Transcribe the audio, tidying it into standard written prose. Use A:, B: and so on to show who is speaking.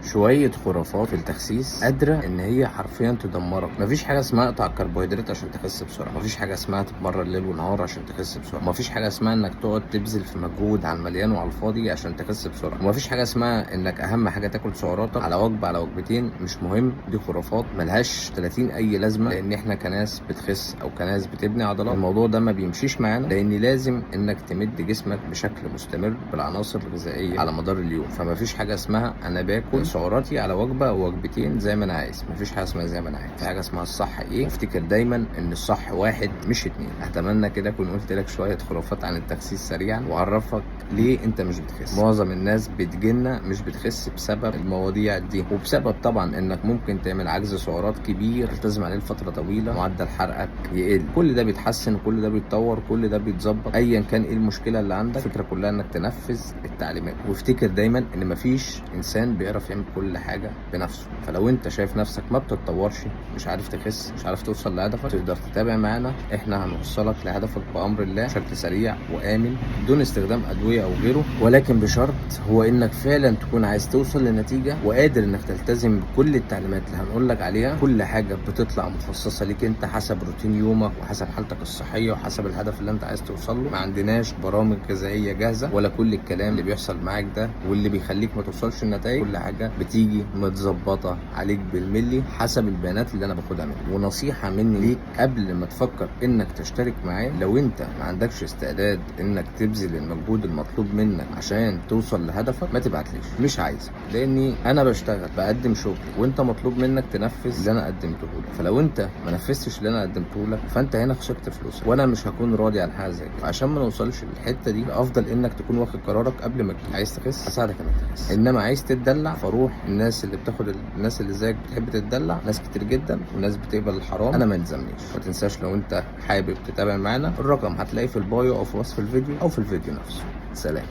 A: شويه خرافات في التخسيس قادره ان هي حرفيا تدمرك. مفيش حاجه اسمها اقطع الكربوهيدرات عشان تخس بسرعه، مفيش حاجه اسمها تتمرن ليل ونهار عشان تخس بسرعه، مفيش حاجه اسمها انك تقعد تبذل في مجهود على المليان وعلى الفاضي عشان تخس بسرعه، ومفيش حاجه اسمها انك اهم حاجه تاكل سعراتك على وجبه على وجبتين مش مهم. دي خرافات ملهاش 30 اي لازمه، لان احنا كناس بتخس او كناس بتبني عضلات الموضوع ده ما بيمشيش معانا، لان لازم انك تمد جسمك بشكل مستمر بالعناصر الغذائيه على مدار اليوم. فمفيش حاجه اسمها انا باكل سعراتي على وجبه او وجبتين زي ما انا عايز، مفيش حاجه اسمها زي ما انا عايز. في حاجه اسمها الصح ايه، وافتكر دايما ان الصح واحد مش اتنين. اتمنى كده اكون قلت لك شويه خرافات عن التخسيس سريعا، واعرفك ليه انت مش بتخس. معظم الناس بتجيلنا مش بتخس بسبب المواضيع دي، وبسبب طبعا انك ممكن تعمل عجز سعرات كبير تلتزم عليه لفتره طويله، معدل حرقك يقل. كل ده بيتحسن، كل ده بيتطور، كل ده بيتظبط ايا كان ايه المشكله اللي عندك. الفكره كلها انك تنفذ التعليمات، وافتكر دايما ان مفيش انسان بيعرف يعمل كل حاجه بنفسه. فلو انت شايف نفسك ما بتتطورش، مش عارف تخس، مش عارف توصل لهدفك، تقدر تتابع معانا. احنا هنوصلك لهدفك بامر الله بشكل سريع وامن بدون استخدام ادويه او غيره، ولكن بشرط هو انك فعلا تكون عايز توصل لنتيجه وقادر انك تلتزم بكل التعليمات اللي هنقول لك عليها. كل حاجه بتطلع مخصصه ليك انت حسب روتين يومك وحسب حالتك الصحيه وحسب الهدف اللي انت عايز توصل له. ما عندناش برامج غذائيه جاهزه ولا كل الكلام اللي بيحصل معاك ده واللي بيخليك ما توصلش النتائج. كل حاجه بتيجي متظبطه عليك بالملي حسب البيانات اللي انا باخدها منك. ونصيحه مني ليك قبل ما تفكر انك تشترك معايا، لو انت ما عندكش استعداد انك تبذل المجهود المطلوب منك عشان توصل لهدفك، ما تبعتليش، مش عايز. لاني انا بشتغل بقدم شغل وانت مطلوب منك تنفذ اللي انا قدمته لك. فلو انت ما نفذتش اللي انا قدمته لك فانت هنا خسرت فلوسك، وانا مش هكون راضي على حاجه زي كده. عشان ما نوصلش للحته دي، الافضل انك تكون واخد قرارك قبل ما تجي. عايز تخس اساعدك انك تخس، انما عايز تتدلع فروح. الناس اللي بتاخد الناس اللي زيك بتحب تتدلع ناس كتير جدا، وناس بتقبل الحرام. انا ما يلزمنيش. ما تنساش لو انت حابب تتابع معانا، الرقم هتلاقيه في البايو او في وصف الفيديو او في الفيديو نفسه. سلام.